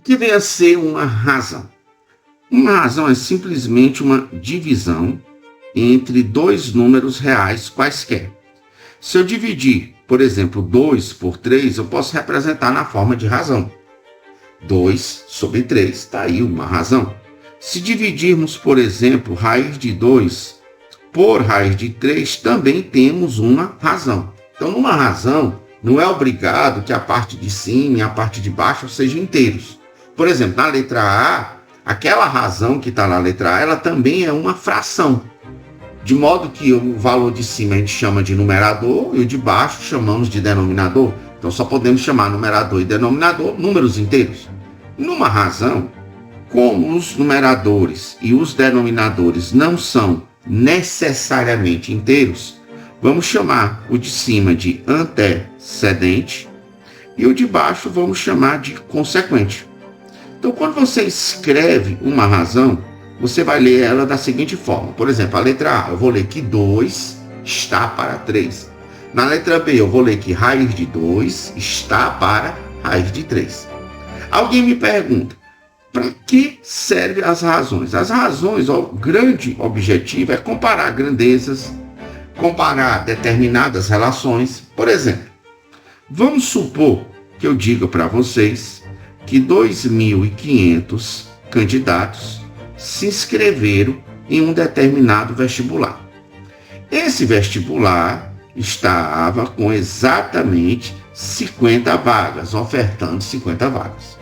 que vem a ser uma razão. Uma razão é simplesmente uma divisão entre dois números reais quaisquer. Se eu dividir, por exemplo, 2 por 3, eu posso representar na forma de razão. 2 sobre 3, está aí uma razão. Se dividirmos, por exemplo, raiz de 2 por raiz de 3, também temos uma razão. Então, numa razão, não é obrigado que a parte de cima e a parte de baixo sejam inteiros. Por exemplo, na letra A, aquela razão que está na letra A, ela também é uma fração. De modo que o valor de cima a gente chama de numerador e o de baixo chamamos de denominador. Então só podemos chamar numerador e denominador números inteiros. Numa razão, como os numeradores e os denominadores não são necessariamente inteiros, vamos chamar o de cima de antecedente e o de baixo vamos chamar de consequente. Então, quando você escreve uma razão, você vai ler ela da seguinte forma. Por exemplo, a letra A, eu vou ler que 2 está para 3. Na letra B, eu vou ler que raiz de 2 está para raiz de 3. Alguém me pergunta, para que servem as razões? As razões, o grande objetivo é comparar grandezas, comparar determinadas relações. Por exemplo, vamos supor que eu diga para vocês que 2.500 candidatos se inscreveram em um determinado vestibular. Esse vestibular estava com exatamente 50 vagas, ofertando 50 vagas.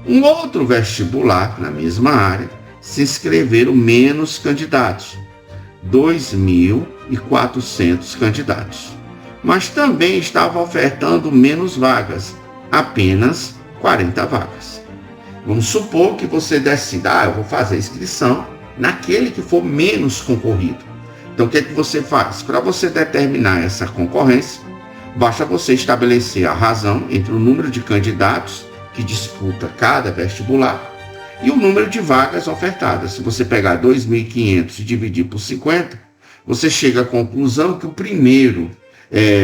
Um outro vestibular, na mesma área, se inscreveram menos candidatos, 2.400 candidatos. Mas também estava ofertando menos vagas, apenas 40 vagas. Vamos supor que você decida, eu vou fazer a inscrição naquele que for menos concorrido. Então, o que é que você faz? Para você determinar essa concorrência, basta você estabelecer a razão entre o número de candidatos que disputa cada vestibular e o número de vagas ofertadas. Se você pegar 2.500 e dividir por 50, você chega à conclusão que o primeiro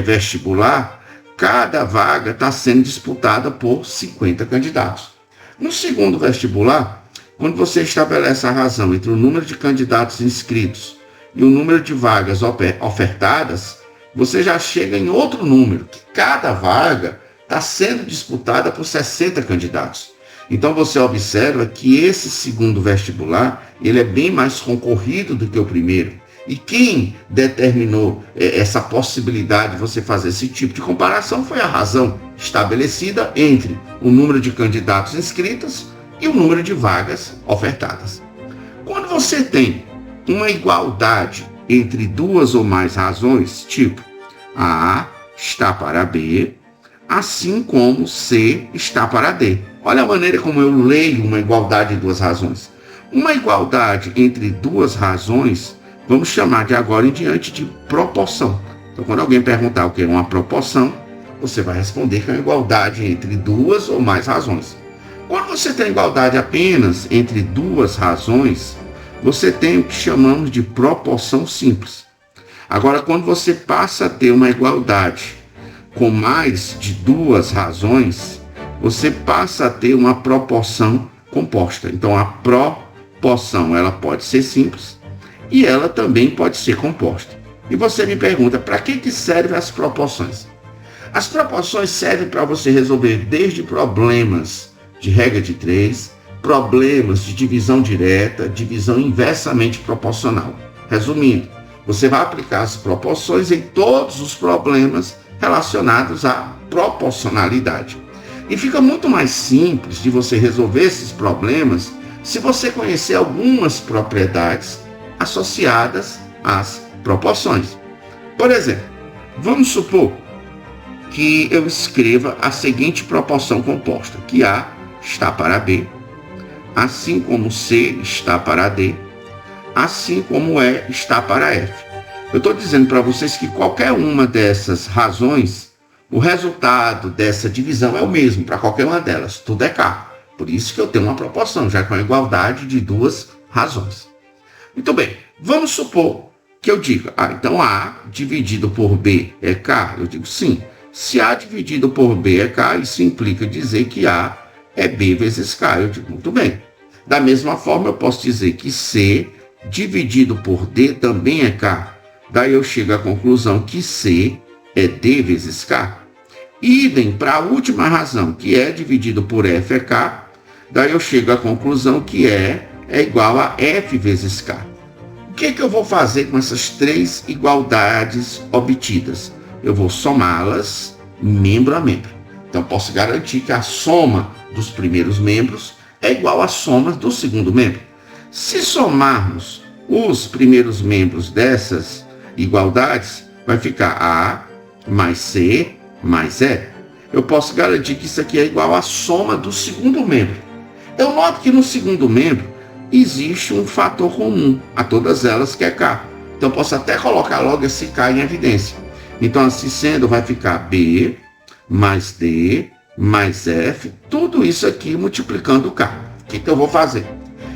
vestibular, cada vaga está sendo disputada por 50 candidatos. No segundo vestibular, quando você estabelece a razão entre o número de candidatos inscritos e o número de vagas ofertadas, você já chega em outro número, que cada vaga está sendo disputada por 60 candidatos. Então você observa que esse segundo vestibular ele é bem mais concorrido do que o primeiro. E quem determinou essa possibilidade de você fazer esse tipo de comparação foi a razão estabelecida entre o número de candidatos inscritos e o número de vagas ofertadas. Quando você tem uma igualdade entre duas ou mais razões, tipo A está para B, assim como C está para D. Olha a maneira como eu leio uma igualdade de duas razões. Uma igualdade entre duas razões, vamos chamar de agora em diante de proporção. Então, quando alguém perguntar o que é uma proporção, você vai responder que é uma igualdade entre duas ou mais razões. Quando você tem igualdade apenas entre duas razões, você tem o que chamamos de proporção simples. Agora, quando você passa a ter uma igualdade com mais de duas razões, você passa a ter uma proporção composta. Então, a proporção ela pode ser simples e ela também pode ser composta. E você me pergunta, para que servem as proporções? As proporções servem para você resolver desde problemas de regra de 3, problemas de divisão direta, divisão inversamente proporcional. Resumindo, você vai aplicar as proporções em todos os problemas relacionados à proporcionalidade. E fica muito mais simples de você resolver esses problemas se você conhecer algumas propriedades associadas às proporções. Por exemplo, vamos supor que eu escreva a seguinte proporção composta, que A está para B, assim como C está para D, assim como E está para F. Eu estou dizendo para vocês que qualquer uma dessas razões, o resultado dessa divisão é o mesmo para qualquer uma delas, tudo é K. Por isso que eu tenho uma proporção, já que é uma igualdade de duas razões. Muito bem, vamos supor que eu diga, então A dividido por B é K. Eu digo sim. Se A dividido por B é K, isso implica dizer que A é B vezes K. Eu digo, muito bem. Da mesma forma, eu posso dizer que C dividido por D também é K. Daí eu chego à conclusão que C é D vezes K. Idem para a última razão, que é dividido por F é K. Daí eu chego à conclusão que é igual a F vezes K. O que eu vou fazer com essas três igualdades obtidas? Eu vou somá-las membro a membro. Então posso garantir que a soma dos primeiros membros é igual à soma do segundo membro. Se somarmos os primeiros membros dessas igualdades, vai ficar A mais C mais E. Eu posso garantir que isso aqui é igual à soma do segundo membro. Eu noto que no segundo membro existe um fator comum a todas elas, que é K. Então posso até colocar logo esse K em evidência. Então, assim sendo, vai ficar B mais D mais F, tudo isso aqui multiplicando K. O que eu vou fazer?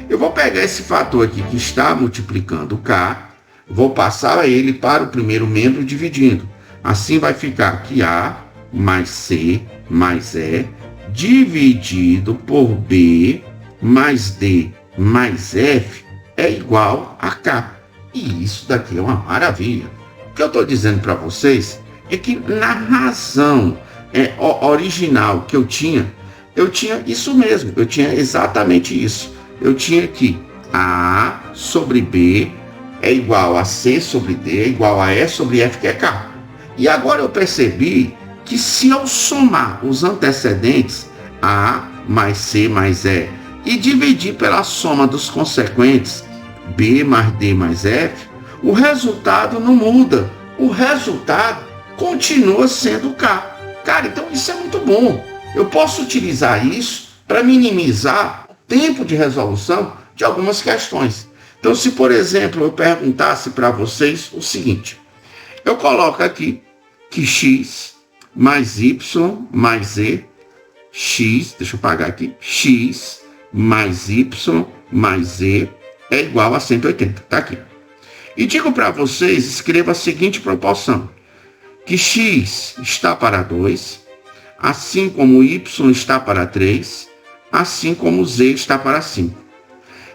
Eu vou pegar esse fator aqui que está multiplicando K, vou passar ele para o primeiro membro dividindo. Assim vai ficar que A mais C mais E dividido por B mais D mais F é igual a K. E isso daqui é uma maravilha. O que eu estou dizendo para vocês é que na razão original que eu tinha isso mesmo, eu tinha exatamente isso. Eu tinha que A sobre B é igual a C sobre D, é igual a E sobre F, que é K. E agora eu percebi que se eu somar os antecedentes, A mais C mais E, e dividir pela soma dos consequentes, B mais D mais F, o resultado não muda. O resultado continua sendo K. Cara, então isso é muito bom. Eu posso utilizar isso para minimizar o tempo de resolução de algumas questões. Então, se, por exemplo, eu perguntasse para vocês o seguinte, eu coloco aqui que x mais y mais z, deixa eu apagar aqui, x mais y mais z é igual a 180, tá aqui. E digo para vocês, escreva a seguinte proporção, que x está para 2, assim como y está para 3, assim como z está para 5.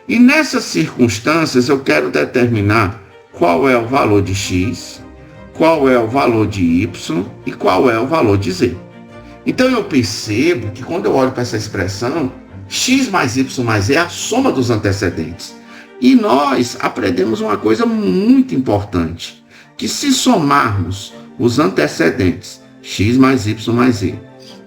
E nessas circunstâncias eu quero determinar qual é o valor de x, qual é o valor de y e qual é o valor de z. Então eu percebo que quando eu olho para essa expressão, x mais y mais z é a soma dos antecedentes. E nós aprendemos uma coisa muito importante, que se somarmos os antecedentes, x mais y mais z,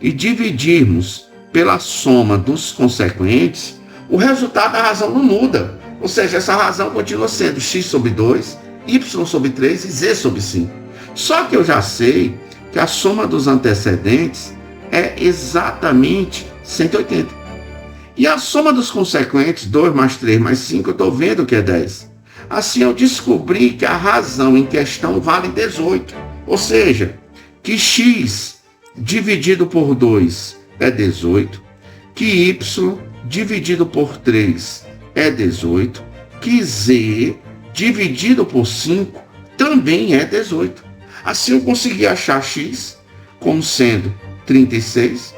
e dividirmos pela soma dos consequentes, o resultado da razão não muda. Ou seja, essa razão continua sendo x sobre 2, y sobre 3 e z sobre 5. Só que eu já sei que a soma dos antecedentes é exatamente 180. E a soma dos consequentes, 2 mais 3 mais 5, eu estou vendo que é 10. Assim eu descobri que a razão em questão vale 18. Ou seja, que x dividido por 2 é 18, que y dividido por 3 é 18, que z dividido por 5 também é 18. Assim eu consegui achar x como sendo 36,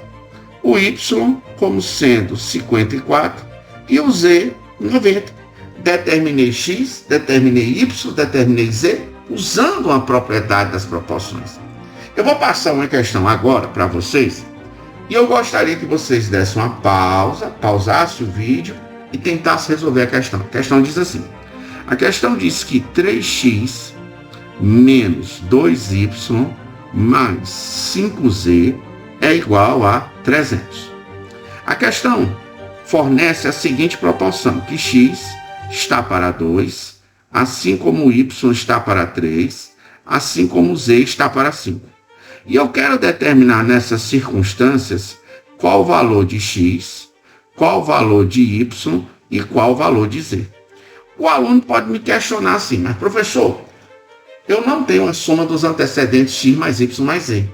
o y como sendo 54 e o z 90. Determinei x, determinei y, determinei z usando uma propriedade das proporções. Eu vou passar uma questão agora para vocês e eu gostaria que vocês dessem uma pausa, pausassem o vídeo e tentassem resolver a questão. A questão diz assim, a questão diz que 3x menos 2y mais 5z é igual a 300. A questão fornece a seguinte proporção, que x está para 2, assim como y está para 3, assim como z está para 5. E eu quero determinar nessas circunstâncias qual o valor de x, qual o valor de y e qual o valor de z. O aluno pode me questionar assim, mas professor, eu não tenho a soma dos antecedentes x mais y mais z.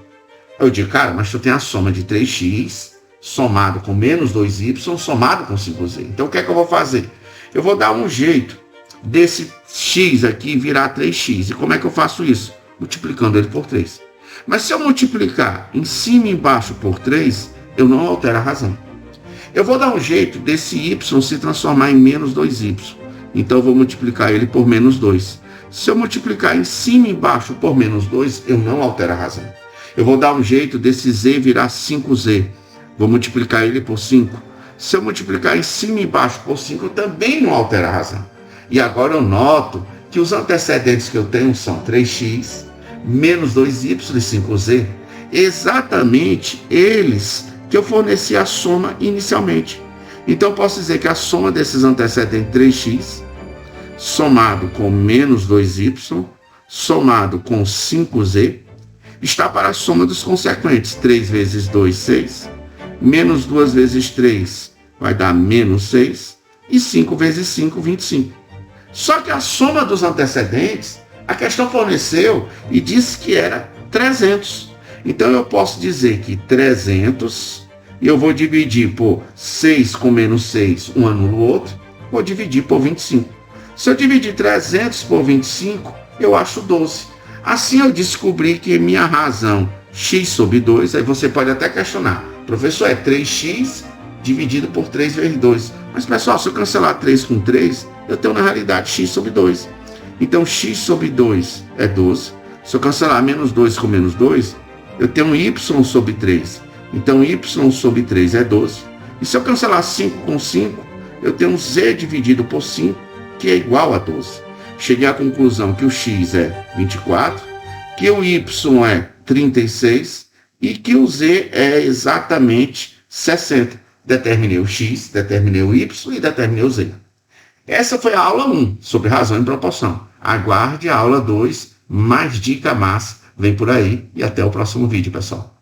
Eu digo, cara, mas tu tem a soma de 3x somado com menos 2y somado com 5z. Então o que é que eu vou fazer? Eu vou dar um jeito desse x aqui virar 3x. E como é que eu faço isso? Multiplicando ele por 3. Mas se eu multiplicar em cima e embaixo por 3, eu não altero a razão. Eu vou dar um jeito desse y se transformar em menos 2y. Então eu vou multiplicar ele por menos 2. Se eu multiplicar em cima e embaixo por menos 2, eu não altero a razão. Eu vou dar um jeito desse z virar 5z. Vou multiplicar ele por 5. Se eu multiplicar em cima e embaixo por 5, eu também não altero a razão. E agora eu noto que os antecedentes que eu tenho são 3x, menos 2y e 5z. Exatamente eles que eu forneci a soma inicialmente. Então eu posso dizer que a soma desses antecedentes 3x, somado com menos 2y, somado com 5z, está para a soma dos consequentes. 3 vezes 2, 6. Menos 2 vezes 3 vai dar menos 6. E 5 vezes 5, 25. Só que a soma dos antecedentes, a questão forneceu e disse que era 300. Então eu posso dizer que 300, e eu vou dividir por 6 com menos 6, um anula o outro, vou dividir por 25. Se eu dividir 300 por 25, eu acho 12. Assim eu descobri que minha razão x sobre 2, aí você pode até questionar, professor, é 3x dividido por 3 vezes 2. Mas pessoal, se eu cancelar 3 com 3, eu tenho na realidade x sobre 2. Então x sobre 2 é 12. Se eu cancelar menos 2 com menos 2, eu tenho y sobre 3. Então y sobre 3 é 12. E se eu cancelar 5 com 5, eu tenho z dividido por 5, que é igual a 12. Cheguei à conclusão que o x é 24, que o y é 36 e que o z é exatamente 60. Determinei o x, determinei o y e determinei o z. Essa foi a aula 1 sobre razão e proporção. Aguarde a aula 2, mais dica massa vem por aí e até o próximo vídeo, pessoal.